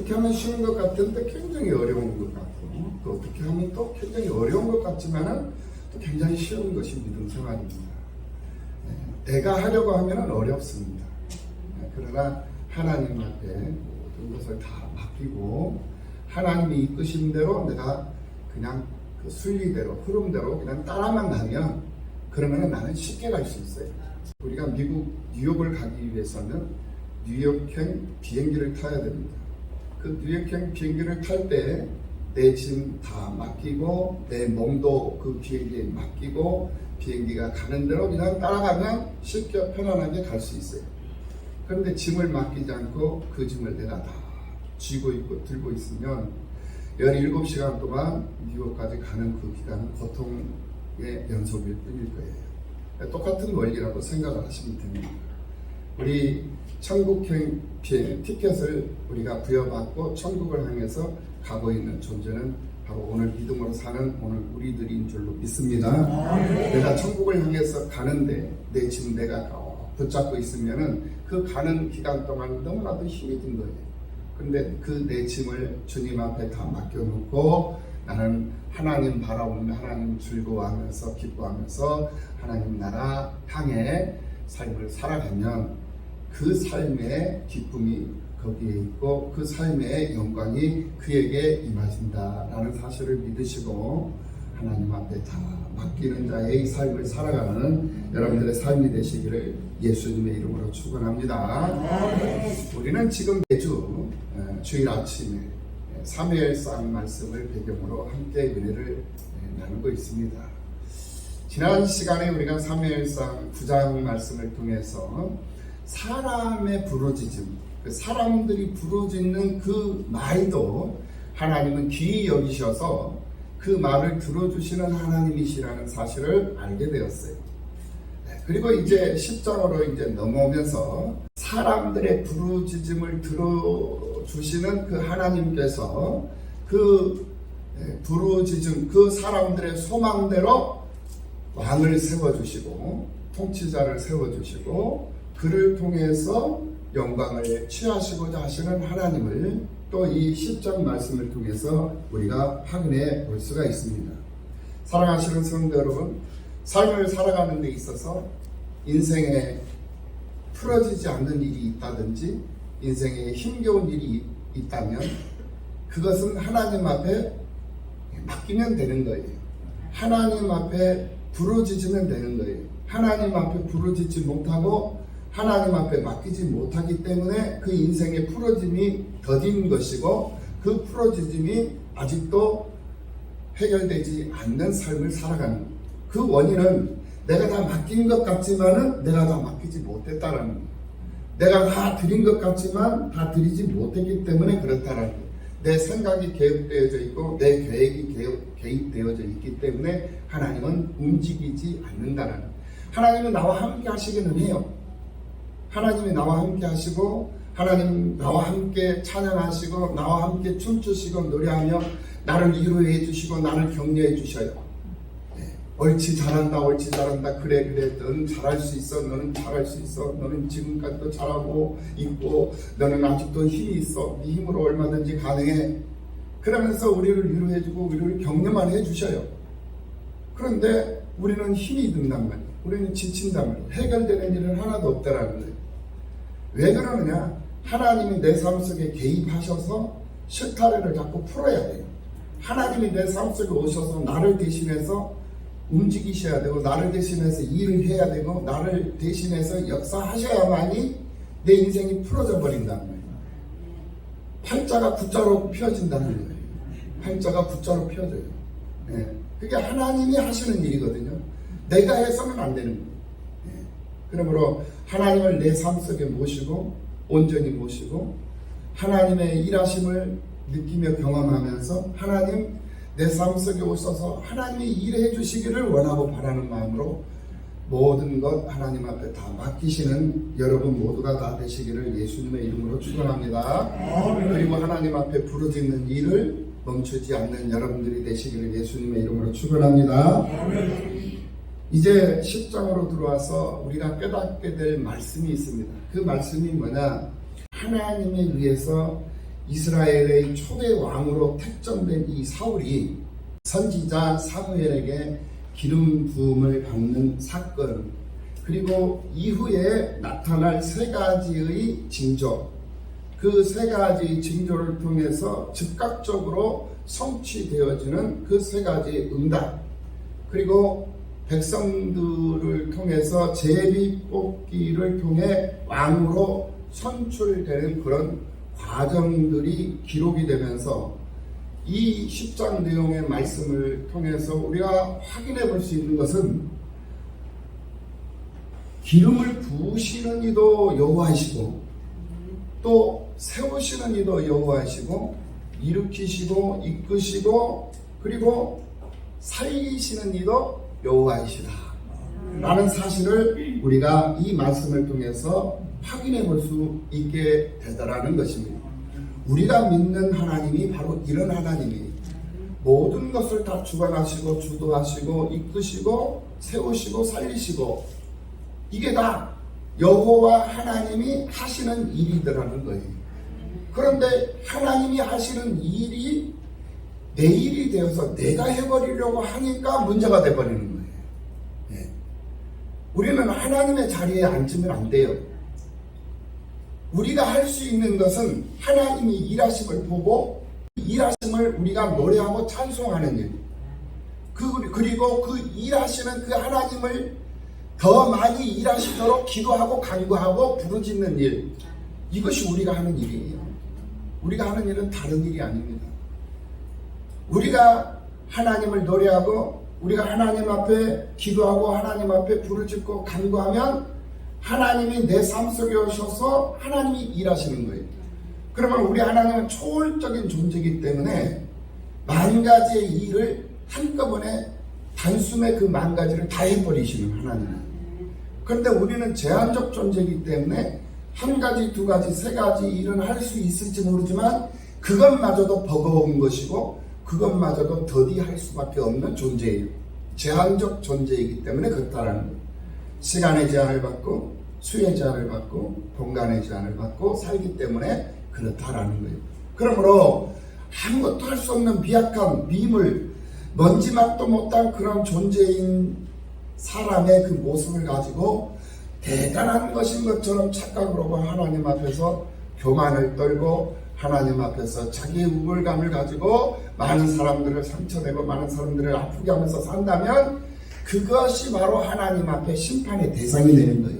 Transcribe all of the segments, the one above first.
어떻게 하면 쉬운 것 같은데 굉장히 어려운 것 같고, 또 어떻게 하면 또 굉장히 어려운 것 같지만은 또 굉장히 쉬운 것이 믿음 생활입니다. 내가 하려고 하면 어렵습니다. 그러나 하나님 앞에 모든 것을 다 맡기고 하나님이 이끄신 대로 내가 그냥 그 순리대로 흐름대로 그냥 따라만 가면 그러면 나는 쉽게 갈 수 있어요. 우리가 미국 뉴욕을 가기 위해서는 뉴욕행 비행기를 타야 됩니다. 그 뉴욕행 비행기를 탈 때 내 짐 다 맡기고 내 몸도 그 비행기에 맡기고 비행기가 가는 대로 그냥 따라가면 쉽게 편안하게 갈 수 있어요. 그런데 짐을 맡기지 않고 그 짐을 내가 다 쥐고 있고 들고 있으면 17시간 동안 뉴욕까지 가는 그 기간은 고통의 연속일 뿐일 거예요. 똑같은 원리라고 생각을 하시면 됩니다. 우리 천국행 비행 티켓을 우리가 부여받고 천국을 향해서 가고 있는 존재는 바로 오늘 믿음으로 사는 오늘 우리들인 줄로 믿습니다. 내가 천국을 향해서 가는데 내 짐 내가 붙잡고 있으면은 그 가는 기간 동안 너무나도 힘이 든 거예요. 근데 그 내 짐을 주님 앞에 다 맡겨놓고 나는 하나님 바라보며 하나님 즐거워하면서 기뻐하면서 하나님 나라 향해 삶을 살아가면 그 삶의 기쁨이 거기에 있고 그 삶의 영광이 그에게 임하신다라는 사실을 믿으시고 하나님 앞에 다 맡기는 자의 삶을 살아가는 여러분들의 삶이 되시기를 예수님의 이름으로 축원합니다. 우리는 지금 매주 주일 아침에 사무엘상 말씀을 배경으로 함께 은혜를 나누고 있습니다. 지난 시간에 우리가 사무엘상 9장 말씀을 통해서 사람의 부르짖음, 사람들이 부르짖는 그 말도 하나님은 귀히 여기셔서 그 말을 들어주시는 하나님이시라는 사실을 알게 되었어요. 그리고 이제 10장으로 이제 넘어오면서 사람들의 부르짖음을 들어주시는 그 하나님께서 그 부르짖음, 그 사람들의 소망대로 왕을 세워주시고 통치자를 세워주시고 그를 통해서 영광을 취하시고자 하시는 하나님을 또 이 10장 말씀을 통해서 우리가 확인해 볼 수가 있습니다. 사랑하시는 성도 여러분, 삶을 살아가는 데 있어서 인생에 풀어지지 않는 일이 있다든지 인생에 힘겨운 일이 있다면 그것은 하나님 앞에 맡기면 되는 거예요. 하나님 앞에 부르짖으면 되는 거예요. 하나님 앞에 부르짖지 못하고 하나님 앞에 맡기지 못하기 때문에 그 인생의 풀어짐이 더딘 것이고 그 풀어짐이 아직도 해결되지 않는 삶을 살아가는 거예요. 그 원인은 내가 다 맡긴 것 같지만은 내가 다 맡기지 못했다라는 거예요. 내가 다 드린 것 같지만 다 드리지 못했기 때문에 그렇다라는 거예요. 내 생각이 개입되어져 있고 내 계획이 개입되어져 있기 때문에 하나님은 움직이지 않는다라는 거예요. 하나님은 나와 함께 하시기는 해요. 하나님이 나와 함께 하시고 하나님 나와 함께 찬양하시고 나와 함께 춤추시고 노래하며 나를 위로해 주시고 나를 격려해 주셔요. 옳지 잘한다 옳지 잘한다 그래 너는 잘할 수 있어 너는 잘할 수 있어 너는 지금까지도 잘하고 있고 너는 아직도 힘이 있어 네 힘으로 얼마든지 가능해 그러면서 우리를 위로해 주고 우리를 격려만 해 주셔요. 그런데 우리는 힘이 든단 말이에요. 우리는 지친단 말이에요. 해결되는 일은 하나도 없다라는 거예요. 왜 그러느냐? 하나님이 내 삶 속에 개입하셔서 실타래를 자꾸 풀어야 돼요. 하나님이 내 삶 속에 오셔서 나를 대신해서 움직이셔야 되고 나를 대신해서 일을 해야 되고 나를 대신해서 역사하셔야만이 내 인생이 풀어져 버린다는 거예요. 팔자가 굿자로 펴진다는 거예요. 팔자가 굿자로 펴져요. 그게 하나님이 하시는 일이거든요. 내가 해서는 안 되는 거예요. 그러므로 하나님을 내 삶 속에 모시고 온전히 모시고 하나님의 일하심을 느끼며 경험하면서 하나님 내 삶 속에 오셔서 하나님이 일해 주시기를 원하고 바라는 마음으로 모든 것 하나님 앞에 다 맡기시는 여러분 모두가 다 되시기를 예수님의 이름으로 축원합니다. 그리고 하나님 앞에 부르짖는 일을 멈추지 않는 여러분들이 되시기를 예수님의 이름으로 축원합니다. 이제 10장으로 들어와서 우리가 깨닫게 될 말씀이 있습니다. 그 말씀이 뭐냐? 하나님에 의해서 이스라엘의 초대 왕으로 택정된 이 사울이 선지자 사무엘에게 기름 부음을 받는 사건, 그리고 이후에 나타날 세 가지의 징조, 그 세 가지 징조를 통해서 즉각적으로 성취되어지는 그 세 가지 응답, 그리고 백성들을 통해서 제비 뽑기를 통해 왕으로 선출되는 그런 과정들이 기록이 되면서 이 10장 내용의 말씀을 통해서 우리가 확인해 볼 수 있는 것은 기름을 부으시는 이도 여호와이시고 또 세우시는 이도 여호와이시고 일으키시고 이끄시고 그리고 살리시는 이도 여호와이시다 라는 사실을 우리가 이 말씀을 통해서 확인해 볼 수 있게 되더라는 것입니다. 우리가 믿는 하나님이 바로 이런 하나님이 모든 것을 다 주관하시고 주도하시고 이끄시고 세우시고 살리시고 이게 다 여호와 하나님이 하시는 일이더라는 거예요. 그런데 하나님이 하시는 일이 내 일이 되어서 내가 해버리려고 하니까 문제가 돼버리는 거예요. 네. 우리는 하나님의 자리에 앉으면 안 돼요. 우리가 할 수 있는 것은 하나님이 일하심을 보고 일하심을 우리가 노래하고 찬송하는 일, 그리고 그 일하시는 그 하나님을 더 많이 일하시도록 기도하고 간구하고 부르짖는 일, 이것이 우리가 하는 일이에요. 우리가 하는 일은 다른 일이 아닙니다. 우리가 하나님을 노래하고 우리가 하나님 앞에 기도하고 하나님 앞에 부르짖고 간구하면 하나님이 내 삶 속에 오셔서 하나님이 일하시는 거예요. 그러면 우리 하나님은 초월적인 존재이기 때문에 만 가지의 일을 한꺼번에 단숨에 그 만 가지를 다 해버리시는 하나님이에요. 그런데 우리는 제한적 존재이기 때문에 한 가지, 두 가지, 세 가지 일은 할 수 있을지 모르지만 그것마저도 버거운 것이고 그것마저도 더디할 수밖에 없는 존재예요. 제한적 존재이기 때문에 그렇다라는 거예요. 시간의 제한을 받고 수의 제한을 받고 공간의 제한을 받고 살기 때문에 그렇다라는 거예요. 그러므로 아무것도 할 수 없는 미약한 미물, 먼지맛도 못한 그런 존재인 사람의 그 모습을 가지고 대단한 것인 것처럼 착각을 하고 하나님 앞에서 교만을 떨고 하나님 앞에서 자기의 우월감을 가지고 많은 사람들을 상처내고 많은 사람들을 아프게 하면서 산다면 그것이 바로 하나님 앞에 심판의 대상이 되는 거예요.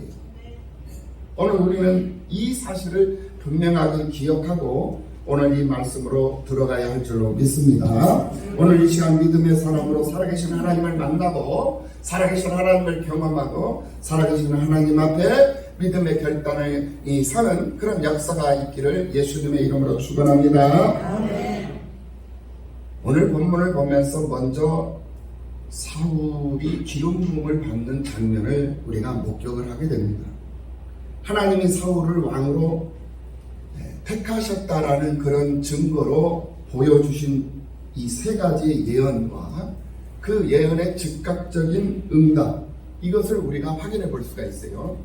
오늘 우리는 이 사실을 분명하게 기억하고 오늘 이 말씀으로 들어가야 할 줄로 믿습니다. 오늘 이 시간 믿음의 사람으로 살아계신 하나님을 만나고 살아계신 하나님을 경험하고 살아계신 하나님 앞에 믿음의 결단을 서는 그런 역사가 있기를 예수님의 이름으로 축원합니다. 오늘 본문을 보면서 먼저 사울이 기름 부음을 받는 장면을 우리가 목격을 하게 됩니다. 하나님이 사울을 왕으로 택하셨다라는 그런 증거로 보여주신 이 세 가지 예언과 그 예언의 즉각적인 응답, 이것을 우리가 확인해 볼 수가 있어요.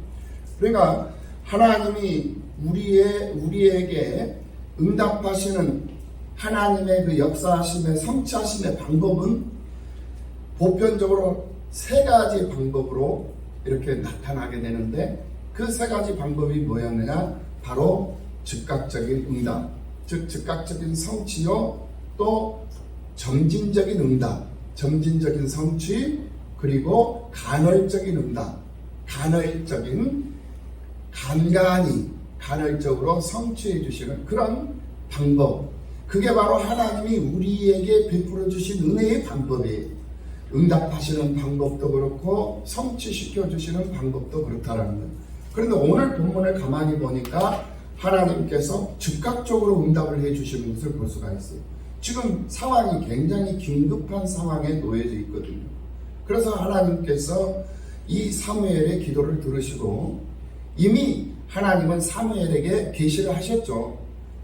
그러니까 하나님이 우리에게 응답하시는 하나님의 그 역사하심의 성취하심의 방법은 보편적으로 세 가지 방법으로 이렇게 나타나게 되는데 그 세 가지 방법이 뭐였느냐? 바로 즉각적인 응답, 즉 즉각적인 성취요, 또 점진적인 응답, 점진적인 성취, 그리고 간헐적인 응답, 간헐적으로 성취해 주시는 그런 방법, 그게 바로 하나님이 우리에게 베풀어 주신 은혜의 방법이에요. 응답하시는 방법도 그렇고 성취시켜 주시는 방법도 그렇다라는 거예요. 그런데 오늘 본문을 가만히 보니까 하나님께서 즉각적으로 응답을 해주시는 것을 볼 수가 있어요. 지금 상황이 굉장히 긴급한 상황에 놓여져 있거든요. 그래서 하나님께서 이 사무엘의 기도를 들으시고 이미 하나님은 사무엘에게 계시를 하셨죠.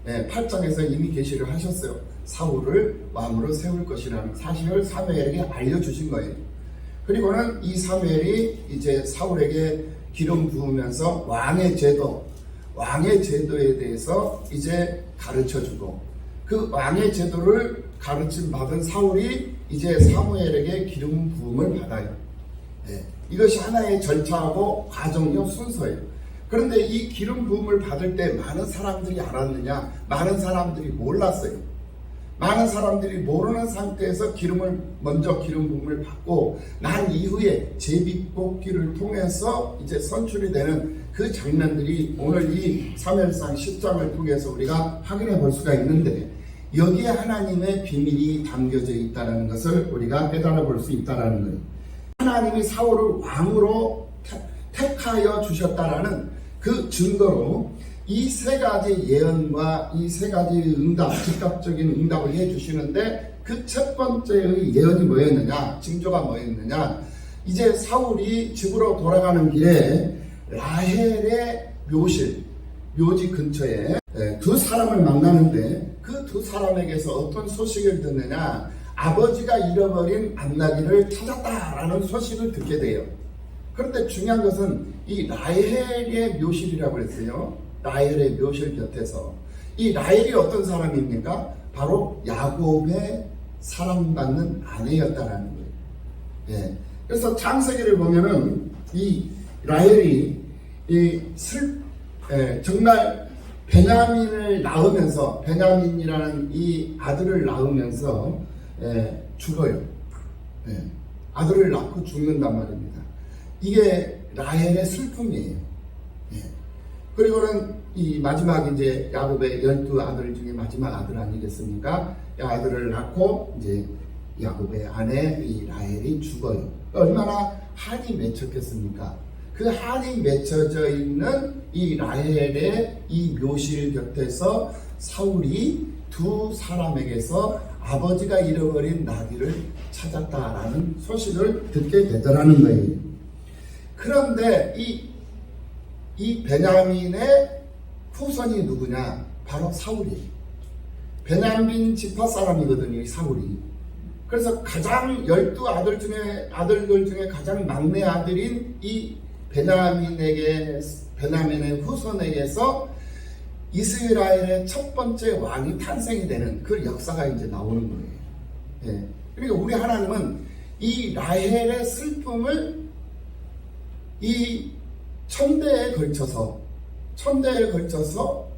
8장에서 이미 계시를 하셨어요. 사울을 왕으로 세울 것이라는 사실을 사무엘에게 알려주신 거예요. 그리고는 이 사무엘이 이제 사울에게 기름 부으면서 왕의 제도, 왕의 제도에 대해서 이제 가르쳐주고, 그 왕의 제도를 가르침 받은 사울이 이제 사무엘에게 기름 부음을 받아요. 네. 이것이 하나의 절차하고 과정이요, 순서예요. 그런데 이 기름 부음을 받을 때 많은 사람들이 알았느냐? 많은 사람들이 몰랐어요. 많은 사람들이 모르는 상태에서 먼저 기름 부음을 받고 난 이후에 제비뽑기를 통해서 이제 선출이 되는 그 장면들이 오늘 이 사무엘상 10장을 통해서 우리가 확인해 볼 수가 있는데, 여기에 하나님의 비밀이 담겨져 있다는 것을 우리가 깨달아 볼 수 있다는 거예요. 하나님이 사울을 왕으로 택하여 주셨다라는 그 증거로 이 세 가지 예언과 이 세 가지 응답, 즉각적인 응답을 해주시는데, 그 첫 번째의 예언이 뭐였느냐, 징조가 뭐였느냐, 이제 사울이 집으로 돌아가는 길에 라헬의 묘지 근처에 두 사람을 만나는데, 그 두 사람에게서 어떤 소식을 듣느냐, 아버지가 잃어버린 암나기를 찾았다라는 소식을 듣게 돼요. 그런데 중요한 것은 이 라헬의 묘실이라고 했어요. 라헬의 묘실 곁에서. 이 라헬이 어떤 사람입니까? 바로 야곱의 사랑받는 아내였다라는 거예요. 예. 그래서 창세기를 보면은 이 라헬이 정말 베냐민을 낳으면서, 베냐민이라는 이 아들을 낳으면서 죽어요. 아들을 낳고 죽는단 말입니다. 이게 라헬의 슬픔이에요. 그리고는 이 마지막 이제 야곱의 12아들 중에 마지막 아들 아니겠습니까? 이 아들을 낳고 이제 야곱의 아내 이 라헬이 죽어요. 얼마나 한이 맺혔겠습니까? 그 한이 맺혀져 있는 이 라헬의 이 묘실 곁에서 사울이 두 사람에게서 아버지가 잃어버린 나귀를 찾았다라는 소식을 듣게 되더라는 거예요. 그런데 이 베냐민의 후손이 누구냐? 바로 사울이에요. 베냐민 지파 사람이거든요, 이 사울이. 그래서 가장 12아들 중에 가장 막내 아들인 이 베냐민의 후손에게서 이스라엘의 첫 번째 왕이 탄생이 되는 그 역사가 이제 나오는 거예요. 예. 그러니까 우리 하나님은 이 라헬의 슬픔을 이 천대에 걸쳐서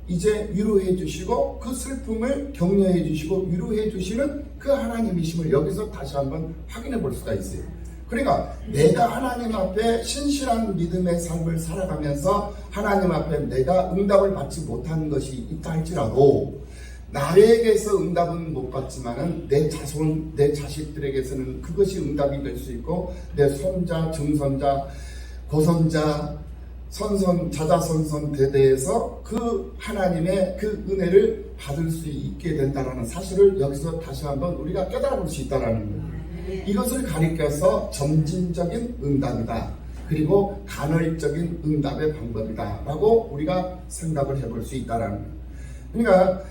이제 위로해 주시고, 그 슬픔을 격려해 주시고 위로해 주시는 그 하나님이심을 여기서 다시 한번 확인해 볼 수가 있어요. 그러니까 내가 하나님 앞에 신실한 믿음의 삶을 살아가면서 하나님 앞에 내가 응답을 받지 못한 것이 있다 할지라도, 나에게서 응답은 못 받지만은 내 자손, 내 자식들에게서는 그것이 응답이 될 수 있고, 내 손자, 증손자, 고손자, 선손, 자자손손 대대에서 그 하나님의 그 은혜를 받을 수 있게 된다는 사실을 여기서 다시 한번 우리가 깨달아 볼 수 있다는 거예요. 이것을 가리켜서 점진적인 응답이다, 그리고 간헐적인 응답의 방법이다 라고 우리가 생각을 해볼 수 있다는 거예요. 그러니까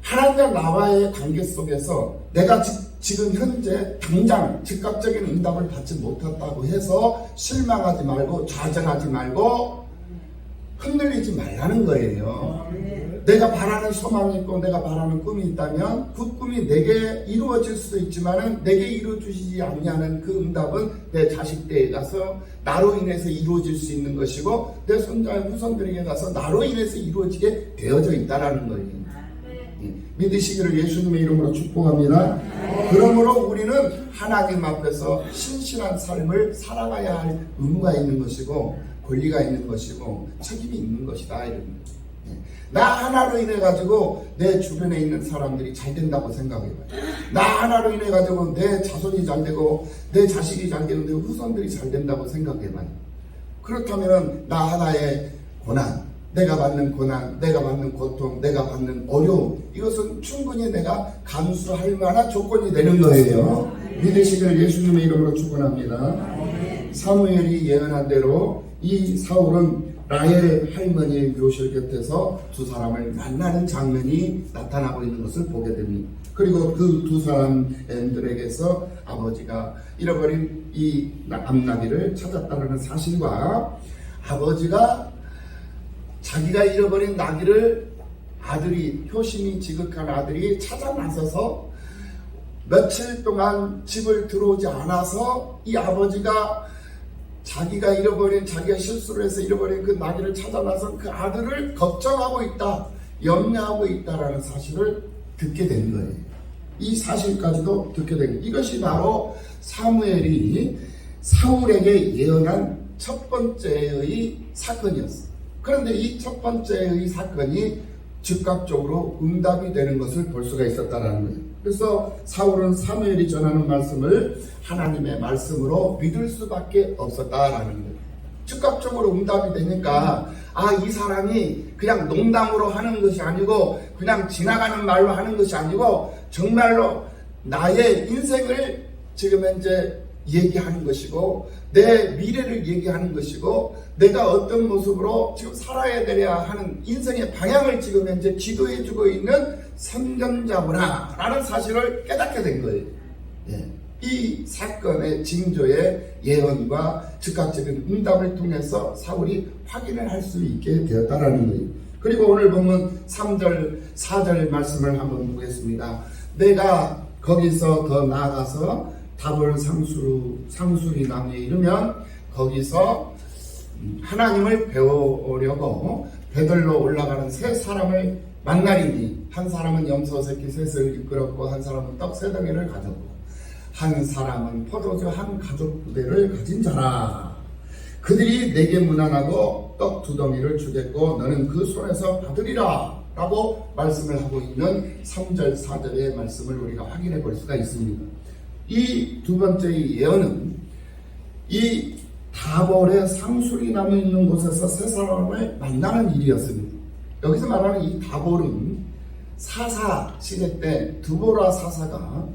하나님과 나와의 관계 속에서 내가 지금 현재 당장 즉각적인 응답을 받지 못했다고 해서 실망하지 말고 좌절하지 말고 흔들리지 말라는 거예요. 내가 바라는 소망이 있고 내가 바라는 꿈이 있다면 그 꿈이 내게 이루어질 수도 있지만 내게 이루어지지 않냐는 그 응답은 내 자식들에게 가서 나로 인해서 이루어질 수 있는 것이고, 내 손자의 후손들에게 가서 나로 인해서 이루어지게 되어져 있다는 거예요. 믿으시기를 예수님의 이름으로 축복합니다. 그러므로 우리는 하나님 앞에서 신실한 삶을 살아가야 할 의무가 있는 것이고, 권리가 있는 것이고, 책임이 있는 것이다, 이런 거예요. 나 하나로 인해 가지고 내 주변에 있는 사람들이 잘 된다고 생각해봐요. 나 하나로 인해 가지고 내 자손이 잘 되고 내 자식이 잘 되고 내 후손들이 잘 된다고 생각해봐요. 그렇다면 나 하나의 고난, 내가 받는 고난, 내가 받는 고통, 내가 받는 어려움, 이것은 충분히 내가 감수할 만한 조건이 되는 거예요. 믿으시기를 예수님의 이름으로 축원합니다. 사무엘이 예언한 대로 이 사울은 라헬 할머니의 묘실 곁에서 두 사람을 만나는 장면이 나타나고 있는 것을 보게 됩니다. 그리고 그 두 사람들에게서 아버지가 잃어버린 이 암나귀를 찾았다는 사실과 아버지가 자기가 잃어버린 나귀를 아들이, 효심이 지극한 아들이 찾아 나서서 며칠 동안 집을 들어오지 않아서 이 아버지가 자기가 실수를 해서 잃어버린 그 나귀를 찾아 나서 그 아들을 걱정하고 있다, 염려하고 있다라는 사실을 듣게 된 거예요. 이 사실까지도 듣게 된 거예요. 이것이 바로 사무엘이 사울에게 예언한 첫 번째의 사건이었어요. 그런데 이 첫 번째의 사건이 즉각적으로 응답이 되는 것을 볼 수가 있었다는 거예요. 그래서 사울은 사무엘이 전하는 말씀을 하나님의 말씀으로 믿을 수밖에 없었다라는 거예요. 즉각적으로 응답이 되니까 이 사람이 그냥 농담으로 하는 것이 아니고 그냥 지나가는 말로 하는 것이 아니고 정말로 나의 인생을 지금 현재 얘기하는 것이고 내 미래를 얘기하는 것이고 내가 어떤 모습으로 지금 살아야 되려 하는 인생의 방향을 지금 현재 지도해주고 있는 선견자구나 라는 사실을 깨닫게 된 거예요. 이 사건의 징조의 예언과 즉각적인 응답을 통해서 사울이 확인을 할 수 있게 되었다라는 거예요. 그리고 오늘 보면 3절 4절 말씀을 한번 보겠습니다. 내가 거기서 더 나아가서 다볼 상수리 나무에 이르면 거기서 하나님을 배우려고 배들로 올라가는 세 사람을 만나리니 한 사람은 염소 새끼 셋을 이끌었고 한 사람은 떡 세 덩이를 가졌고 한 사람은 포도주 한 가죽 부대를 가진 자라. 그들이 내게 문안하고 떡 두 덩이를 주겠고 너는 그 손에서 받으리라 라고 말씀을 하고 있는 3절 4절의 말씀을 우리가 확인해 볼 수가 있습니다. 이 두 번째의 예언은 이 다볼의 상수리 나무 있는 곳에서 세 사람을 만나는 일이었습니다. 여기서 말하는 이 다볼은 사사 시대 때 드보라 사사가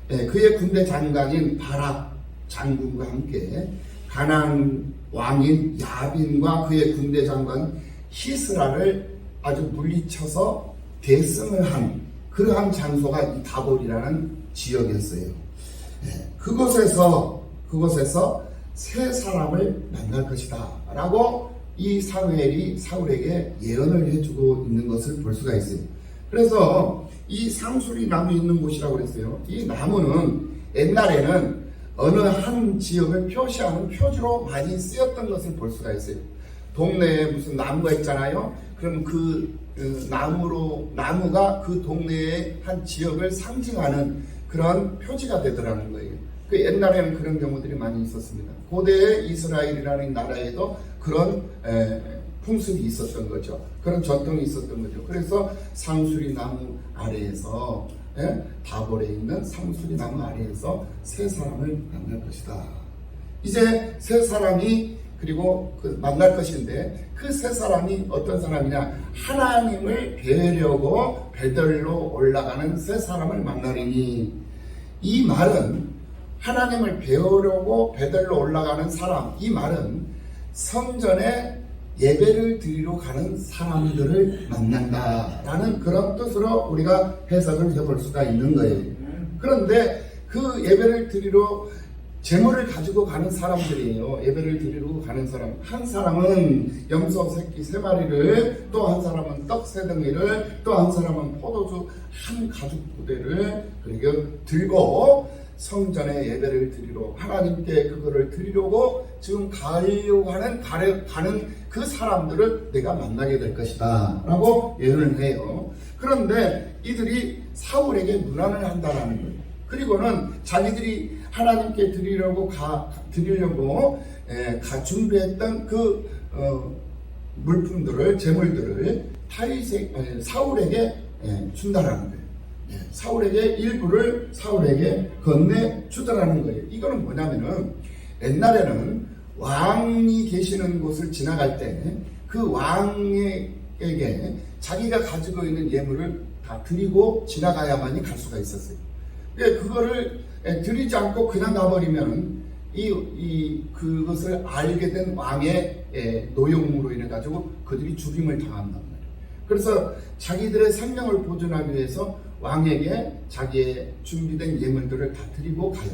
그의 군대 장관인 바락 장군과 함께 가나안 왕인 야빈과 그의 군대 장관 히스라를 아주 물리쳐서 대승을 한 그러한 장소가 이 다볼이라는 지역이었어요. 그곳에서 세 사람을 만날 것이다 라고 이 사무엘이 사울에게 예언을 해주고 있는 것을 볼 수가 있어요. 그래서 이 상수리 나무 있는 곳이라고 그랬어요. 이 나무는 옛날에는 어느 한 지역을 표시하는 표지로 많이 쓰였던 것을 볼 수가 있어요. 동네에 무슨 나무가 있잖아요. 그럼 그 나무가 그 동네의 한 지역을 상징하는 그런 표지가 되더라는 거예요. 그 옛날에는 그런 경우들이 많이 있었습니다. 고대의 이스라엘이라는 나라에도 그런 풍습이 있었던 거죠. 그런 전통이 있었던 거죠. 그래서 상수리 나무 아래에서 다볼에 있는 상수리 나무 아래에서 세 사람을 만날 것이다. 이제 세 사람이 그리고 만날 것인데 그 세 사람이 어떤 사람이냐, 하나님을 뵈려고 배들로 올라가는 세 사람을 만나리니, 이 말은 하나님을 배우려고 배들로 올라가는 사람, 이 말은 성전에 예배를 드리러 가는 사람들을 만난다라는 그런 뜻으로 우리가 해석을 해볼 수가 있는 거예요. 그런데 그 예배를 드리러 제물을 가지고 가는 사람들이에요. 예배를 드리러 가는 사람, 한 사람은 염소 새끼 3마리를, 또 한 사람은 떡 3덩이를, 또 한 사람은 포도주 한 가죽 부대를 들고 성전에 예배를 드리러, 하나님께 그거를 드리려고 지금 가려고 가는 그 사람들을 내가 만나게 될 것이다 라고 예언을 해요. 그런데 이들이 사울에게 문안을 한다라는 거예요. 그리고는 자기들이 하나님께 드리려고 준비했던 그 물품들을, 제물들을 사울에게 준다라는 거예요. 사울에게 일부를 사울에게 건네주더라는 거예요. 이거는 뭐냐면은 옛날에는 왕이 계시는 곳을 지나갈 때 그 왕에게 자기가 가지고 있는 예물을 다 드리고 지나가야만이 갈 수가 있었어요. 그거를 드리지 않고 그냥 가버리면 그것을 알게 된 왕의 노용으로 인해 가지고 그들이 죽임을 당한단 말이에요. 그래서 자기들의 생명을 보존하기 위해서 왕에게 자기의 준비된 예물들을 다 드리고 가요.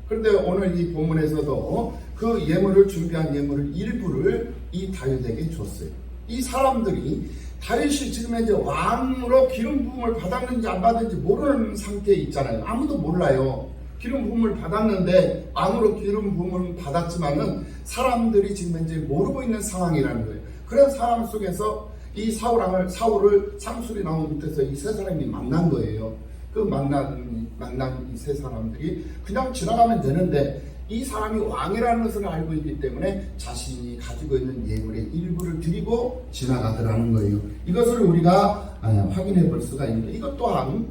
그런데 오늘 이 본문에서도 그 예물을 준비한 예물을 일부를 이 다윗에게 줬어요. 이 사람들이 다윗이 지금 이제 왕으로 기름 부음을 받았는지 안 받았는지 모르는 상태에 있잖아요. 아무도 몰라요. 기름 부음을 받았는데 왕으로 기름 부음을 받았지만은 사람들이 지금 이제 모르고 있는 상황이라는 거예요. 그런 상황 속에서 이 사울을 상술이 나온 밑에서 이 세 사람이 만난 거예요. 그 만난 이 세 사람들이 그냥 지나가면 되는데 이 사람이 왕이라는 것을 알고 있기 때문에 자신이 가지고 있는 예물의 일부를 드리고 지나가더라는 거예요. 이것을 우리가 확인해 볼 수가 있는데, 이것 또한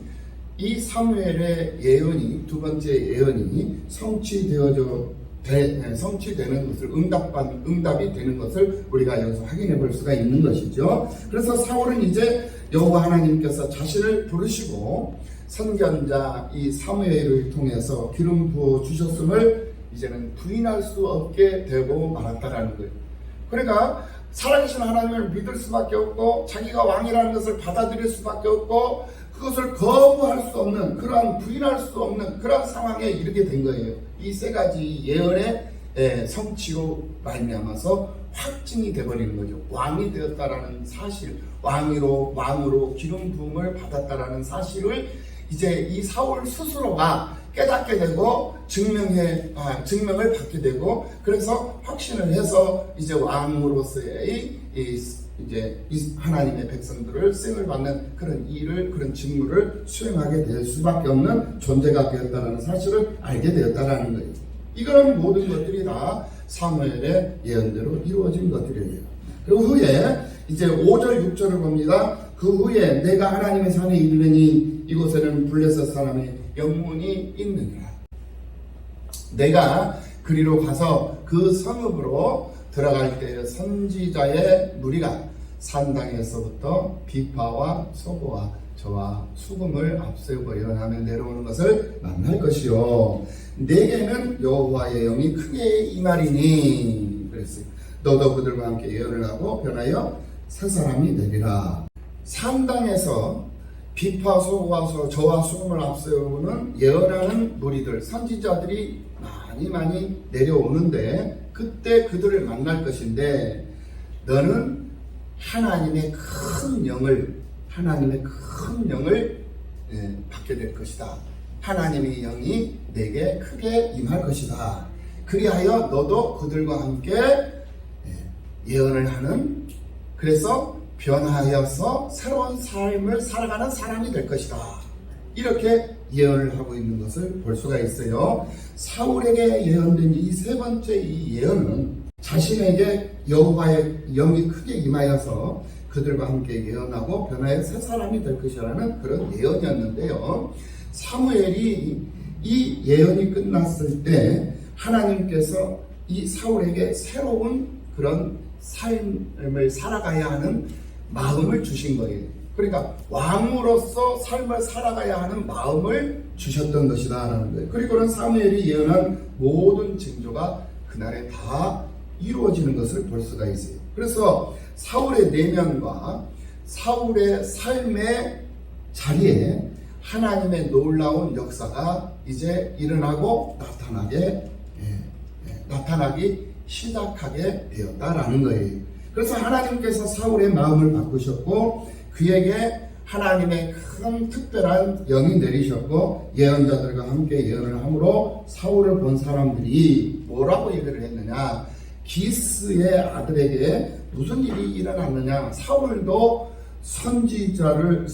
이 사무엘의 예언이, 두 번째 예언이 성취되는 것을, 응답이 되는 것을 우리가 여기서 확인해 볼 수가 있는 것이죠. 그래서 사울은 이제 여호와 하나님께서 자신을 부르시고 선견자 이 사무엘을 통해서 기름 부어 주셨음을 이제는 부인할 수 없게 되고 말았다라는 거예요. 그러니까 살아계신 하나님을 믿을 수밖에 없고 자기가 왕이라는 것을 받아들일 수밖에 없고 그것을 거부할 수 없는, 그러한 부인할 수 없는 그런 상황에 이르게 된 거예요. 이 세 가지 예언의 성취로 말미암아서 확증이 되어버리는 거죠. 왕이 되었다라는 사실, 왕으로 기름 부음을 받았다라는 사실을 이제 이 사울 스스로가 깨닫게 되고 증명을 받게 되고, 그래서 확신을 해서 이제 왕으로서의 이제 하나님의 백성들을 쓰임을 받는 그런 일을, 그런 직무를 수행하게 될 수밖에 없는 존재가 되었다는 사실을 알게 되었다라는 거예요. 이거는 모든 것들이 다 사무엘의 예언대로 이루어진 것들이에요. 그리고 후에 이제 5절 6절을 봅니다. 그 후에 내가 하나님의 산에 이르니 이곳에는 블레셋 사람의 영문이 있느니라. 내가 그리로 가서 그 성읍으로 들어갈 때 선지자의 무리가 산당에서부터 비파와 소고와 저와 수금을 앞세우고 예언하며 내려오는 것을 만날 것이요, 내게는 여호와의 영이 크게 임하리니 그랬어요. 너도 그들과 함께 예언을 하고 변하여 새 사람이 되리라. 산당에서 비파 소고와 저와 수금을 앞세우는 예언하는 무리들, 선지자들이 많이 내려오는데 그때 그들을 만날 것인데, 너는 하나님의 큰 영을 받게 될 것이다. 하나님의 영이 내게 크게 임할 것이다. 그리하여 너도 그들과 함께 예언을 하는, 그래서 변하여서 새로운 삶을 살아가는 사람이 될 것이다. 이렇게 예언을 하고 있는 것을 볼 수가 있어요. 사울에게 예언된 이 세 번째 이 예언은 자신에게 여호와의 영이 크게 임하여서 그들과 함께 예언하고 변화의 새 사람이 될 것이라는 그런 예언이었는데요. 사무엘이 이 예언이 끝났을 때 하나님께서 이 사울에게 새로운 그런 삶을 살아가야 하는 마음을 주신 거예요. 그러니까 왕으로서 삶을 살아가야 하는 마음을 주셨던 것이다 라는 거예요. 그리고는 사무엘이 예언한 모든 징조가 그날에 다 이루어지는 것을 볼 수가 있어요. 그래서 사울의 내면과 사울의 삶의 자리에 하나님의 놀라운 역사가 이제 일어나고 나타나기 시작하게 되었다라는 거예요. 그래서 하나님께서 사울의 마음을 바꾸셨고 그에게 하나님의 큰 특별한 영이 내리셨고 예언자들과 함께 예언을 함으로 사울을 본 사람들이 뭐라고 얘기를 했느냐, 기스의 아들에게 무슨 일이 일어났느냐, 사울도 선지자들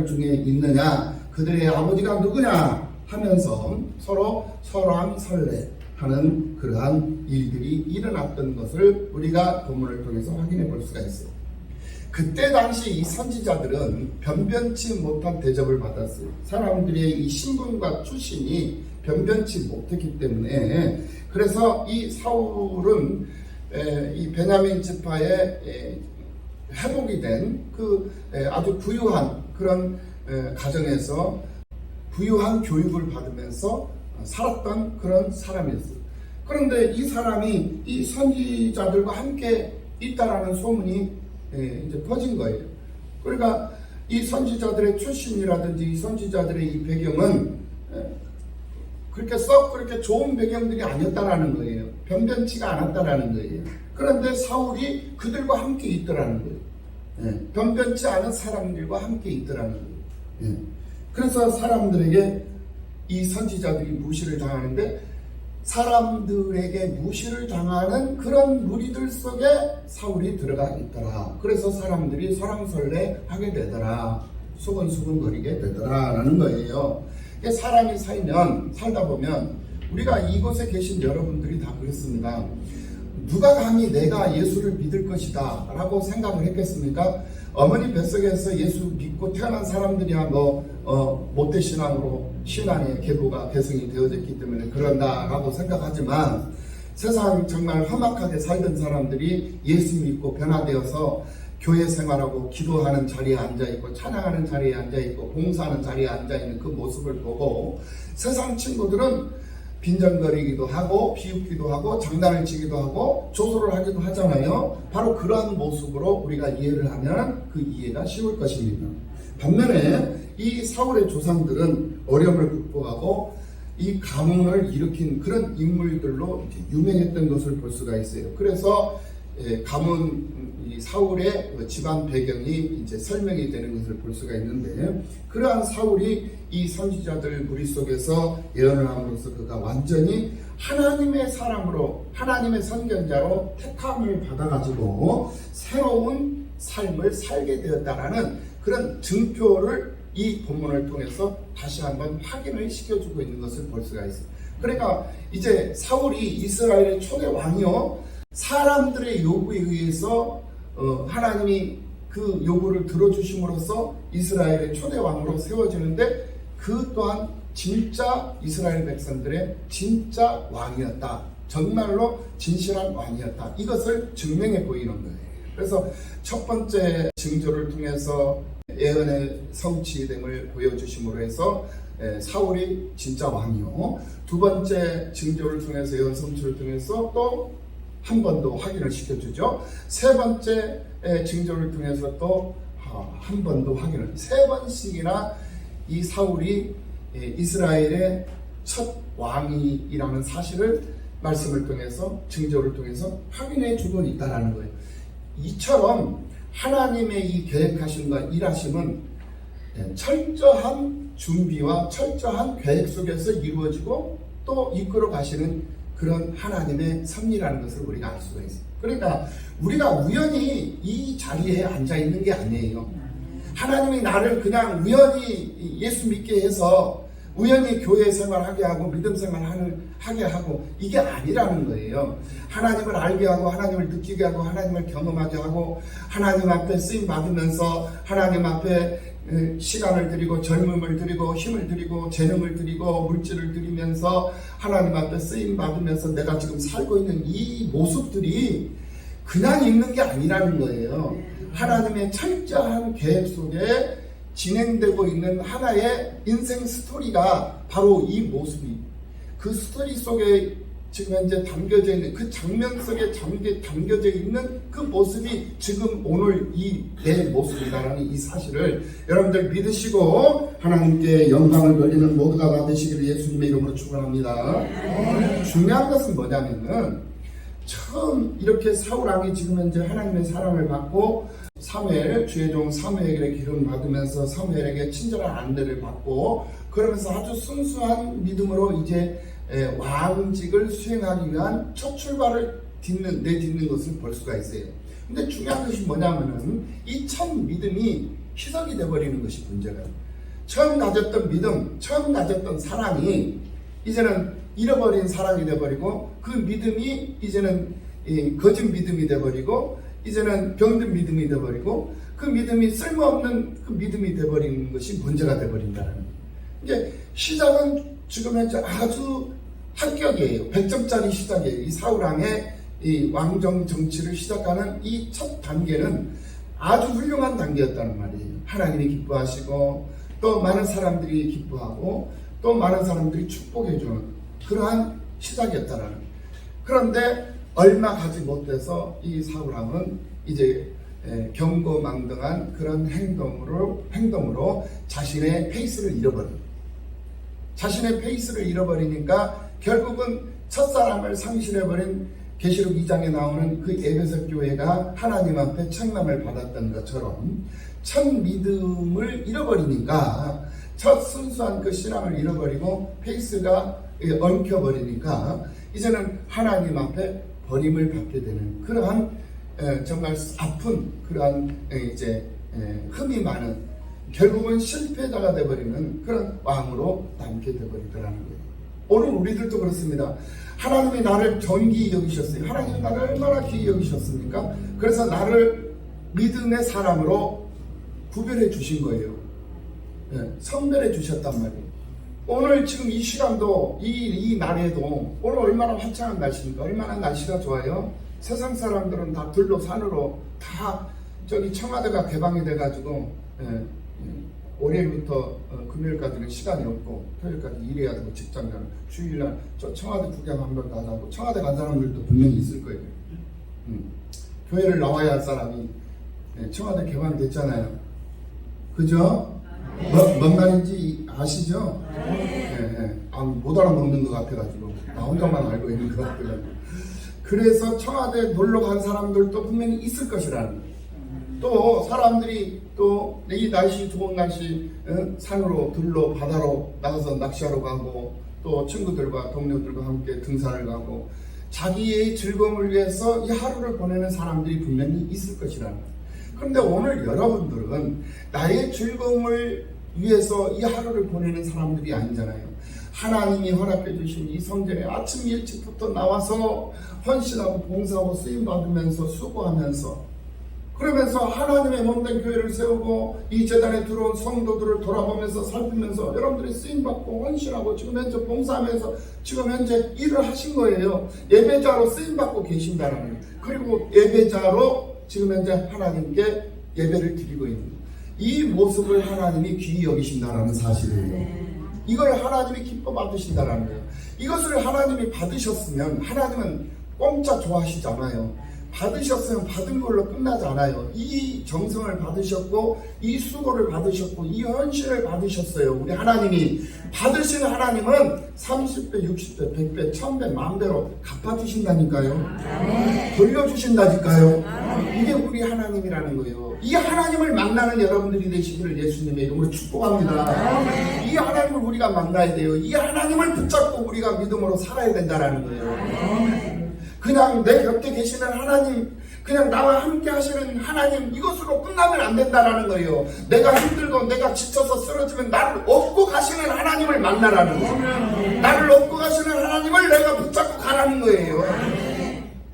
중에 있느냐, 그들의 아버지가 누구냐 하면서 서로 설왕설래하는 그러한 일들이 일어났던 것을 우리가 본문을 통해서 확인해 볼 수가 있어요. 그때 당시 이 선지자들은 변변치 못한 대접을 받았어요. 사람들의 이 신분과 출신이 변변치 못했기 때문에, 그래서 이 사울은 이 베냐민 지파의 회복이 된 그 아주 부유한 그런 가정에서 부유한 교육을 받으면서 살았던 그런 사람이었어요. 그런데 이 사람이 이 선지자들과 함께 있다라는 소문이 이제 퍼진 거예요. 그러니까 이 선지자들의 출신이라든지 이 선지자들의 이 배경은 그렇게 썩 그렇게 좋은 배경들이 아니었다라는 거예요. 변변치가 않았다라는 거예요. 그런데 사울이 그들과 함께 있더라는 거예요. 예, 변변치 않은 사람들과 함께 있더라는 거예요. 예. 그래서 사람들에게 이 선지자들이 무시를 당하는데, 사람들에게 무시를 당하는 그런 무리들 속에 사울이 들어가 있더라. 그래서 사람들이 설왕설래 하게 되더라. 수근수근거리게 되더라 라는 거예요. 사람이 살다 보면, 우리가 이곳에 계신 여러분들이 다 그렇습니다. 누가 감히 내가 예수를 믿을 것이다 라고 생각을 했겠습니까? 어머니 뱃속에서 예수 믿고 태어난 사람들이야 모태신앙으로 신앙의 계보가 개성이 되어졌기 때문에 그런다라고 생각하지만, 세상 정말 험악하게 살던 사람들이 예수 믿고 변화되어서 교회 생활하고 기도하는 자리에 앉아있고 찬양하는 자리에 앉아있고 봉사하는 자리에 앉아있는 그 모습을 보고, 세상 친구들은 빈정거리기도 하고 비웃기도 하고 장난을 치기도 하고 조소를 하기도 하잖아요. 바로 그러한 모습으로 우리가 이해를 하면 그 이해가 쉬울 것입니다. 반면에 이 사울의 조상들은 어려움을 극복하고 이 가문을 일으킨 그런 인물들로 유명했던 것을 볼 수가 있어요. 그래서 가문 사울의 집안 배경이 이제 설명이 되는 것을 볼 수가 있는데, 그러한 사울이 이 선지자들 무리 속에서 예언을 함으로써 그가 완전히 하나님의 사람으로, 하나님의 선견자로 택함을 받아가지고 새로운 삶을 살게 되었다라는 그런 증표를 이 본문을 통해서 다시 한번 확인을 시켜주고 있는 것을 볼 수가 있어요. 그러니까 이제 사울이 이스라엘의 초대 왕이요, 사람들의 요구에 의해서 하나님이 그 요구를 들어주심으로써 이스라엘의 초대 왕으로 세워지는데, 그 또한 진짜 이스라엘 백성들의 진짜 왕이었다, 정말로 진실한 왕이었다, 이것을 증명해 보이는 거예요. 그래서 첫 번째 징조를 통해서 예언의 성취됨을 보여주심으로 해서 사울이 진짜 왕이요, 두 번째 징조를 통해서 예언 성취를 통해서 또 한 번 더 확인을 시켜주죠. 세 번째 징조를 통해서 또 한 번 더 확인을, 세 번씩이나 이 사울이 이스라엘의 첫 왕이라는 사실을 말씀을 통해서, 징조를 통해서 확인해 주고 있다는 거예요. 이처럼 하나님의 이 계획하심과 일하심은 철저한 준비와 철저한 계획 속에서 이루어지고 또 이끌어 가시는 그런 하나님의 섭리라는 것을 우리가 알 수가 있어요. 그러니까 우리가 우연히 이 자리에 앉아 있는 게 아니에요. 하나님이 나를 그냥 우연히 예수 믿게 해서 우연히 교회 생활하게 하고 믿음 생활하게 하고 이게 아니라는 거예요. 하나님을 알게 하고 하나님을 느끼게 하고 하나님을 경험하게 하고 하나님 앞에 쓰임 받으면서 하나님 앞에 시간을 드리고 젊음을 드리고 힘을 드리고 재능을 드리고 물질을 드리면서 하나님 앞에 쓰임 받으면서 내가 지금 살고 있는 이 모습들이 그냥 있는 게 아니라는 거예요. 하나님의 철저한 계획 속에 진행되고 있는 하나의 인생 스토리가 바로 이 모습이, 그 스토리 속에 지금 현재 담겨져 있는 그 장면 속에 담겨져 있는 그 모습이 지금 오늘 이 내 모습이다라는 이 사실을 여러분들 믿으시고 하나님께 영광을 돌리는 모두가 받으시기를 예수님의 이름으로 축원합니다. 중요한 것은 뭐냐면은, 처음 이렇게 사울 왕이 지금 현재 하나님의 사랑을 받고 사무엘, 주의 종 사무엘에게 기름 받으면서 사무엘에게 친절한 안내를 받고 그러면서 아주 순수한 믿음으로 이제 왕직을 수행하기 위한 첫 출발을 내딛는 것을 볼 수가 있어요. 근데 중요한 것이 뭐냐면은 이 첫 믿음이 희석이 되어버리는 것이 문제가. 처음 가졌던 믿음, 처음 가졌던 사랑이 이제는 잃어버린 사랑이 되어버리고, 그 믿음이 이제는 거짓 믿음이 되어버리고, 이제는 병든 믿음이 되어버리고, 그 믿음이 쓸모없는 그 믿음이 되어버리는 것이 문제가 되어버린다는 거예요. 이제 시작은 지금 현재 아주 합격이에요. 100점짜리 시작이에요. 이 사울왕의 이 왕정 정치를 시작하는 이 첫 단계는 아주 훌륭한 단계였다는 말이에요. 하나님이 기뻐하시고 또 많은 사람들이 기뻐하고 또 많은 사람들이 축복해주는 그러한 시작이었다는 거예요. 그런데 얼마 가지 못해서 이 사울왕은 이제 경거망동한 그런 행동으로 자신의 페이스를 잃어버려요. 자신의 페이스를 잃어버리니까 결국은 첫사랑을 상실해버린 계시록 2장에 나오는 그 에베소 교회가 하나님 앞에 책망을 받았던 것처럼 첫 믿음을 잃어버리니까 첫 순수한 그 신앙을 잃어버리고 페이스가 엉켜버리니까 이제는 하나님 앞에 버림을 받게 되는 그러한 정말 아픈 그러한 이제 흠이 많은 결국은 실패자가 되어버리는 그런 왕으로 남게 되어버리더라는 거예요. 오늘 우리들도 그렇습니다. 하나님이 나를 존귀히 여기셨어요. 하나님이 나를 얼마나 귀히 여기셨습니까? 그래서 나를 믿음의 사람으로 구별해 주신 거예요. 선별해 주셨단 말이에요. 오늘 지금 이 시간도 이 날에도 오늘 얼마나 화창한 날씨입니까? 얼마나 날씨가 좋아요? 세상 사람들은 다 들로 산으로 다 저기 청와대가 개방이 돼가지고 월요일부터 금요일까지는 시간이 없고 토요일까지 일해야 되고 직장 가는 주일날 저 청와대 구경 한번 가자고 청와대 간 사람들도 분명히 있을 거예요. 교회를 나와야 할 사람이 청와대 개방됐잖아요. 그죠? 뭔 말인지 아시죠? 못 알아먹는 것 같아가지고 나 혼자만 알고 있는 것 같아가지고 그래서 청와대 놀러 간 사람들도 분명히 있을 것이라는 거예요. 또 사람들이 또 이 날씨 좋은 날씨 산으로 들로 바다로 나가서 낚시하러 가고 또 친구들과 동료들과 함께 등산을 가고 자기의 즐거움을 위해서 이 하루를 보내는 사람들이 분명히 있을 것이라는 거예요. 그런데 오늘 여러분들은 나의 즐거움을 위해서 이 하루를 보내는 사람들이 아니잖아요. 하나님이 허락해 주신 이 성전에 아침 일찍부터 나와서 헌신하고 봉사하고 쓰임받으면서 수고하면서 그러면서 하나님의 몸된 교회를 세우고 이 재단에 들어온 성도들을 돌아보면서 살피면서 여러분들이 쓰임받고 헌신하고 지금 현재 봉사하면서 지금 현재 일을 하신 거예요. 예배자로 쓰임받고 계신다는 거예요. 그리고 예배자로 지금 현재 하나님께 예배를 드리고 있는 거예요. 이 모습을 하나님이 귀히 여기신다는 사실이에요. 이걸 하나님이 기뻐 받으신다는 거예요. 이것을 하나님이 받으셨으면 하나님은 공짜 좋아하시잖아요. 받으셨으면 받은 걸로 끝나지 않아요. 이 정성을 받으셨고 이 수고를 받으셨고 이 헌신을 받으셨어요. 우리 하나님이 받으신 하나님은 30배, 60배, 100배, 1000배, 만배로 갚아주신다니까요. 돌려주신다니까요. 이게 우리 하나님이라는 거예요. 이 하나님을 만나는 여러분들이 되시기를 예수님의 이름으로 축복합니다. 이 하나님을 우리가 만나야 돼요. 이 하나님을 붙잡고 우리가 믿음으로 살아야 된다는 거예요. 그냥 내 곁에 계시는 하나님, 그냥 나와 함께 하시는 하나님, 이것으로 끝나면 안 된다라는 거예요. 내가 힘들고 내가 지쳐서 쓰러지면 나를 업고 가시는 하나님을 만나라는 거예요. 나를 업고 가시는 하나님을 내가 붙잡고 가라는 거예요.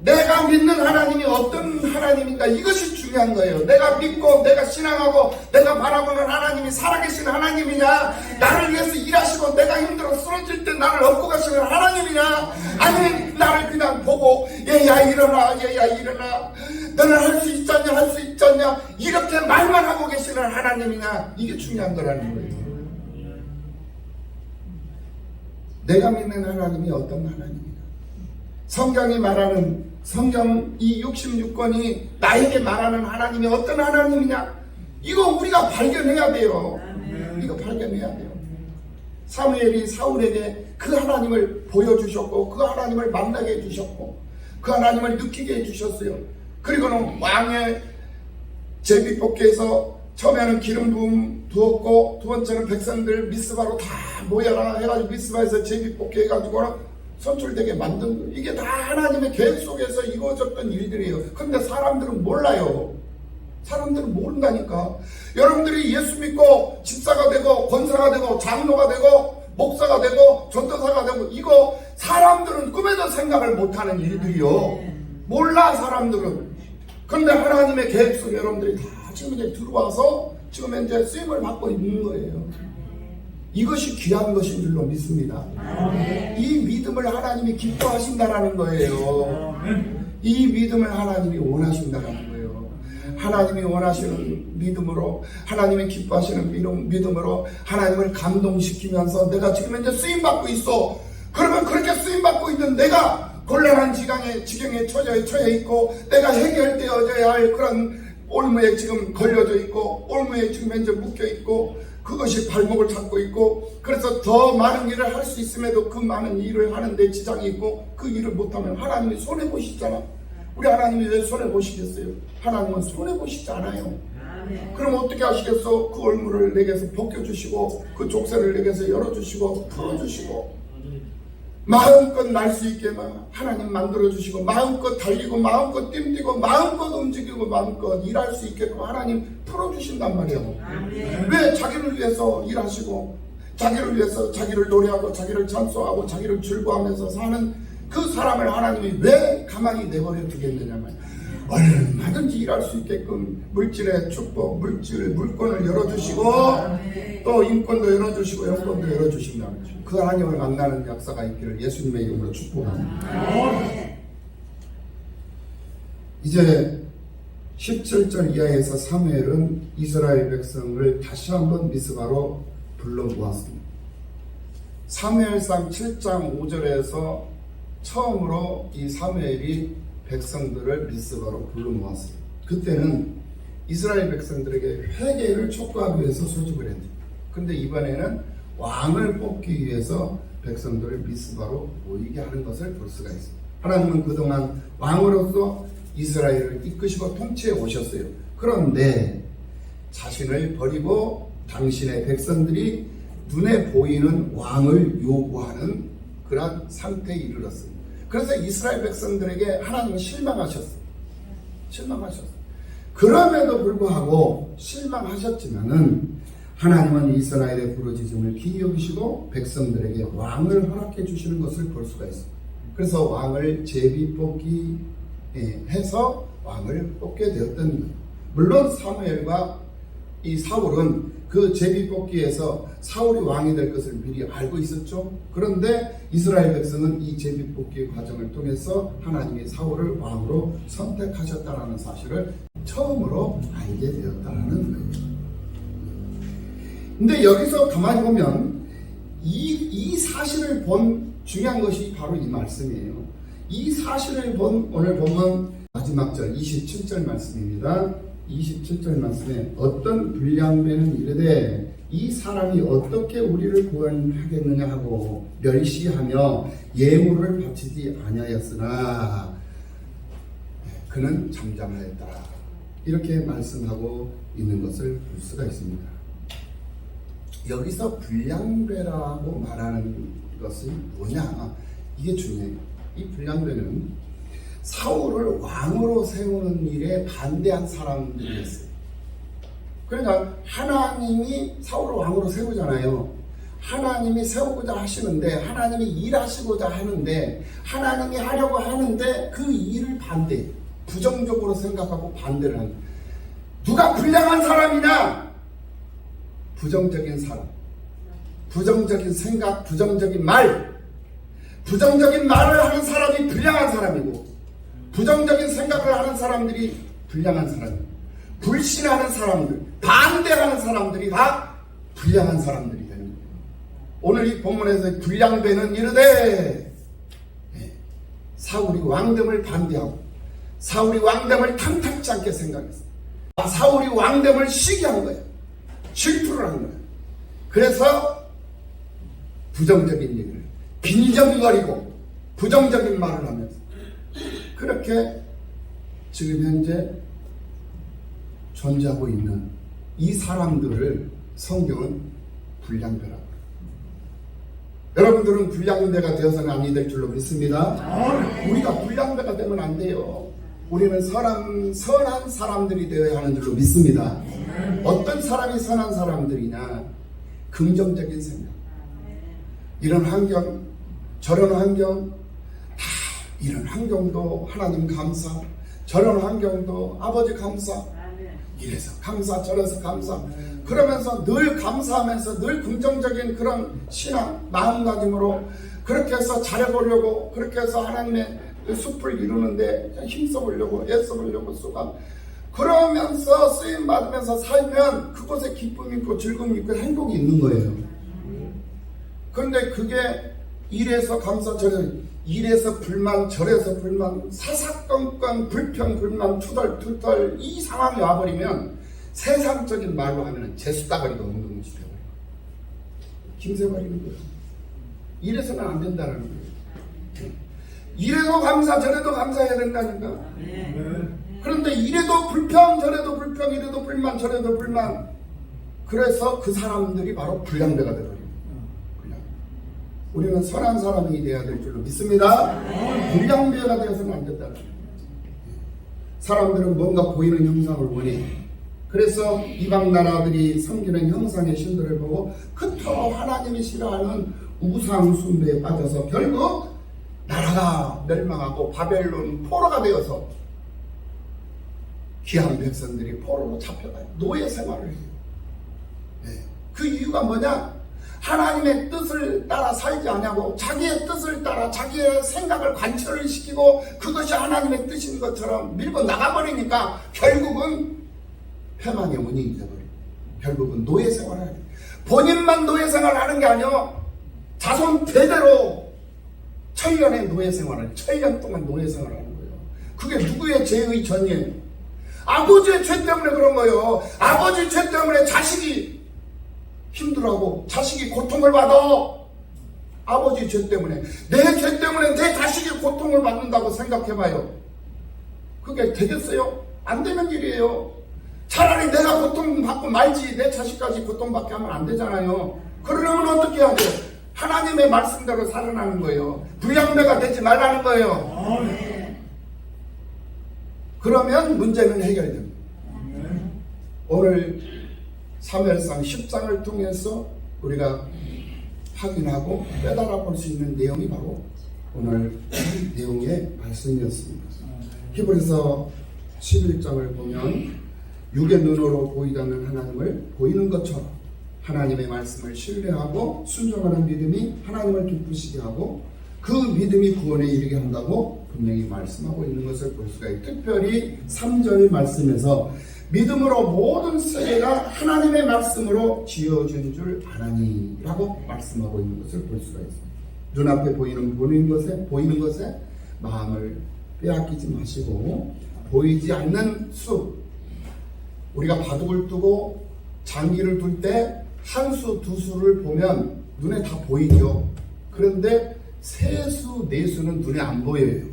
내가 믿는 하나님이 어떤 하나님인가, 이것이 중요한 거예요. 내가 믿고 내가 신앙하고 내가 바라보는 하나님이 살아계신 하나님이냐, 나를 위해서 일하시고 내가 힘들어 쓰러질 때 나를 업고 가시는 하나님이냐, 아니면 나를 그냥 보고 얘야 일어나, 얘야 일어나, 너는 할 수 있잖냐, 할 수 있잖냐, 이렇게 말만 하고 계시는 하나님이냐, 이게 중요한 거라는 거예요. 내가 믿는 하나님이 어떤 하나님이냐, 성경이 말하는, 성경 이 66권이 나에게 말하는 하나님이 어떤 하나님이냐, 이거 우리가 발견해야 돼요. 이거 발견해야 돼요. 사무엘이 사울에게 그 하나님을 보여주셨고 그 하나님을 만나게 해주셨고 그 하나님을 느끼게 해주셨어요. 그리고는 왕의 제비뽑기에서 처음에는 기름 부음 두었고 두 번째는 백성들 미스바로 다 모여라 해가지고 미스바에서 제비뽑기 해가지고는 선출되게 만든 거예요. 이게 다 하나님의 계획 속에서 이루어졌던 일들이에요. 근데 사람들은 몰라요. 사람들은 모른다니까. 여러분들이 예수 믿고 집사가 되고 권사가 되고 장로가 되고 목사가 되고 전도사가 되고, 이거 사람들은 꿈에도 생각을 못하는 일들이요. 몰라 사람들은. 그런데 하나님의 계획 속에 여러분들이 다 지금 이제 들어와서 지금 현재 쓰임을 받고 있는 거예요. 이것이 귀한 것인 줄로 믿습니다. 이 믿음을 하나님이 기뻐하신다라는 거예요. 이 믿음을 하나님이 원하신다라는 거예요. 하나님이 원하시는 믿음으로, 하나님이 기뻐하시는 믿음으로 하나님을 감동시키면서 내가 지금 현재 쓰임받고 있어. 그러면 그렇게 쓰임받고 있는 내가 곤란한 지경에 처해 있고 내가 해결되어져야 할 그런 올무에 지금 걸려져 있고 올무에 지금 현재 묶여 있고 그것이 발목을 잡고 있고 그래서 더 많은 일을 할 수 있음에도 그 많은 일을 하는데 지장이 있고 그 일을 못하면 하나님이 손해보시잖아. 우리 하나님이 왜 손해보시겠어요? 하나님은 손해보시지 않아요. 그럼 어떻게 하시겠어? 그 올무를 내게서 벗겨주시고 그 족쇄를 내게서 열어주시고 풀어주시고 마음껏 날 수 있게 하나님 만들어주시고 마음껏 달리고 마음껏 뛰고 마음껏 움직이고 마음껏 일할 수 있게끔 하나님 풀어주신단 말이에요. 왜? 자기를 위해서 일하시고 자기를 위해서 자기를 노래하고 자기를 찬송하고 자기를 즐거워하면서 사는 그 사람을 하나님이 왜 가만히 내버려 두겠느냐 말이에요. 얼마든지 일할 수 있게끔 물질의 축복, 물권을 열어주시고 또 인권도 열어주시고 영권도 열어주신다. 그 하나님을 만나는 역사가 있기를 예수님의 이름으로 축복합니다. 이제 17절 이하에서 사무엘은 이스라엘 백성을 다시 한번 미스바로 불러 모았습니다. 사무엘상 7장 5절에서 처음으로 이 사무엘이 백성들을 미스바로 불러 모았어요. 그때는 이스라엘 백성들에게 회개를 촉구하기 위해서 소집을 했는데, 근데 이번에는 왕을 뽑기 위해서 백성들을 미스바로 모이게 하는 것을 볼 수가 있습니다. 하나님은 그동안 왕으로서 이스라엘을 이끄시고 통치해 오셨어요. 그런데 자신을 버리고 당신의 백성들이 눈에 보이는 왕을 요구하는 그런 상태에 이르렀습니다. 그래서 이스라엘 백성들에게 하나님은 실망하셨어요. 그럼에도 불구하고 실망하셨지만은 하나님은 이스라엘의 부르짖음을 귀히 여기시고 백성들에게 왕을 허락해 주시는 것을 볼 수가 있습니다. 그래서 왕을 제비 뽑기 해서 왕을 뽑게 되었던 거예요. 물론 사무엘과 이 사울은 그 제비 뽑기에서 사울이 왕이 될 것을 미리 알고 있었죠. 그런데 이스라엘 백성은 이 제비 뽑기 과정을 통해서 하나님이 사울을 왕으로 선택하셨다는 사실을 처음으로 알게 되었다는 거예요. 근데 여기서 가만히 보면 이 사실을 본 중요한 것이 바로 이 말씀이에요. 이 사실을 본 오늘 본문 마지막 절 27절 말씀입니다. 27절 말씀에 어떤 불량배는 이르되 이 사람이 어떻게 우리를 구원하겠느냐 하고 멸시하며 예물을 바치지 아니하였으나 그는 잠잠하였다. 이렇게 말씀하고 있는 것을 볼 수가 있습니다. 여기서 불량배라고 말하는 것이 뭐냐? 이게 중요해요. 이 불량배는 사울을 왕으로 세우는 일에 반대한 사람들이었어요. 그러니까 하나님이 사울을 왕으로 세우잖아요. 하나님이 세우고자 하시는데, 하나님이 일하시고자 하는데, 하나님이 하려고 하는데 그 일을 반대해요. 부정적으로 생각하고 반대를 하는. 누가 불량한 사람이냐? 부정적인 사람, 부정적인 생각, 부정적인 말, 부정적인 말을 하는 사람이 불량한 사람이고, 부정적인 생각을 하는 사람들이 불량한 사람이고, 불신하는 사람들, 반대하는 사람들이 다 불량한 사람들이 되는 거예요. 오늘 이 본문에서 불량배는 이르되 사울이 왕됨을 반대하고 사울이 왕됨을 탐탁지 않게 생각했어요. 사울이 왕됨을 시기한 거예요. 질투를 한 거예요. 그래서 부정적인 얘기를 빈정거리고 부정적인 말을 하면서 그렇게 지금 현재 존재하고 있는 이 사람들을 성경은 불량배라고 합니다. 여러분들은 불량배가 되어서는 아니 될 줄로 믿습니다. 우리가 불량배가 되면 안 돼요. 우리는 선한 사람들이 되어야 하는 줄로 믿습니다. 어떤 사람이 선한 사람들이냐? 긍정적인 생각. 이런 환경, 저런 환경, 다 이런 환경도 하나님 감사, 저런 환경도 아버지 감사, 이래서 감사, 저래서 감사. 그러면서 늘 감사하면서 늘 긍정적인 그런 신앙, 마음가짐으로 그렇게 해서 잘해보려고, 그렇게 해서 하나님의 숲을 이루는데 힘써보려고, 애써보려고 쏘가. 그러면서 쓰임 받으면서 살면 그곳에 기쁨이 있고 즐거움이 있고 행복이 있는 거예요. 그런데 그게 이래서 감사, 저래 이래서 불만 저래서 불만 사사건건 불평불만 투덜투덜 이 상황이 와버리면 세상적인 말로 하면 재수따가리가 없는 것이 되어버려요. 김새버리는 거예요. 이래서는 안 된다는 거예요. 이래도 감사 저래도 감사해야 된다니까. 그런데 이래도 불평 저래도 불평 이래도 불만 저래도 불만. 그래서 그 사람들이 바로 불량배가 되어버립니다. 우리는 선한 사람이 되어야 될 줄로 믿습니다. 불량배가 되어서는 안 된다는 거예요. 사람들은 뭔가 보이는 형상을 원해. 그래서 이방 나라들이 섬기는 형상의 신들을 보고 그토록 하나님이 싫어하는 우상 숭배에 빠져서 결국 나라가 멸망하고 바벨론 포로가 되어서 귀한 백성들이 포로로 잡혀가요. 노예 생활을 해요. 그 이유가 뭐냐? 하나님의 뜻을 따라 살지 않냐고 자기의 뜻을 따라 자기의 생각을 관철을 시키고 그것이 하나님의 뜻인 것처럼 밀고 나가버리니까 결국은 패망의 원인이 되어버려요. 결국은 노예 생활을 하게 돼요. 본인만 노예 생활을 하는 게 아니요, 자손 대대로 천년의 노예 생활을, 천년 동안 노예 생활을 하는 거예요. 그게 누구의 죄의 전이에요? 아버지의 죄 때문에 그런 거예요. 아버지 죄 때문에 자식이 힘들어하고 자식이 고통을 받아. 아버지 죄 때문에, 내 죄 때문에 내 자식이 고통을 받는다고 생각해봐요. 그게 되겠어요? 안 되는 일이에요. 차라리 내가 고통받고 말지 내 자식까지 고통받게 하면 안 되잖아요. 그러려면 어떻게 해야 돼요? 하나님의 말씀대로 살아나는 거예요. 불량배가 되지 말라는 거예요. 그러면 문제는 해결됩니다. 오늘 사무엘상 10장을 통해서 우리가 확인하고 깨달아 볼 수 있는 내용이 바로 오늘 이 내용의 말씀이었습니다. 히브리서 11장을 보면 육의 눈으로 보이지 않는 하나님을 보이는 것처럼 하나님의 말씀을 신뢰하고 순종하는 믿음이 하나님을 기쁘시게 하고 그 믿음이 구원에 이르게 한다고 분명히 말씀하고 있는 것을 볼 수가 있습니다. 특별히 3절 말씀에서 믿음으로 모든 세계가 하나님의 말씀으로 지어진 줄 아나니 라고 말씀하고 있는 것을 볼 수가 있습니다. 눈앞에 보이는 것에 마음을 빼앗기지 마시고 보이지 않는 수, 우리가 바둑을 두고 장기를 둘 때 한 수, 두 수를 보면 눈에 다 보이죠. 그런데 세 수, 네 수는 눈에 안 보여요.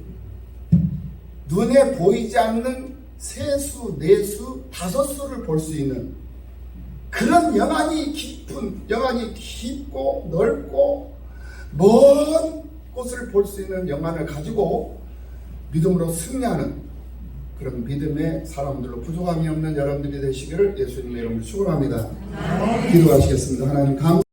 눈에 보이지 않는 세 수, 네 수, 다섯 수를 볼 수 있는 그런 영안이 깊고 넓고 먼 곳을 볼 수 있는 영안을 가지고 믿음으로 승리하는 그런 믿음의 사람들로 부족함이 없는 여러분들이 되시기를 예수님의 이름으로 축원합니다. 기도하시겠습니다. 하나님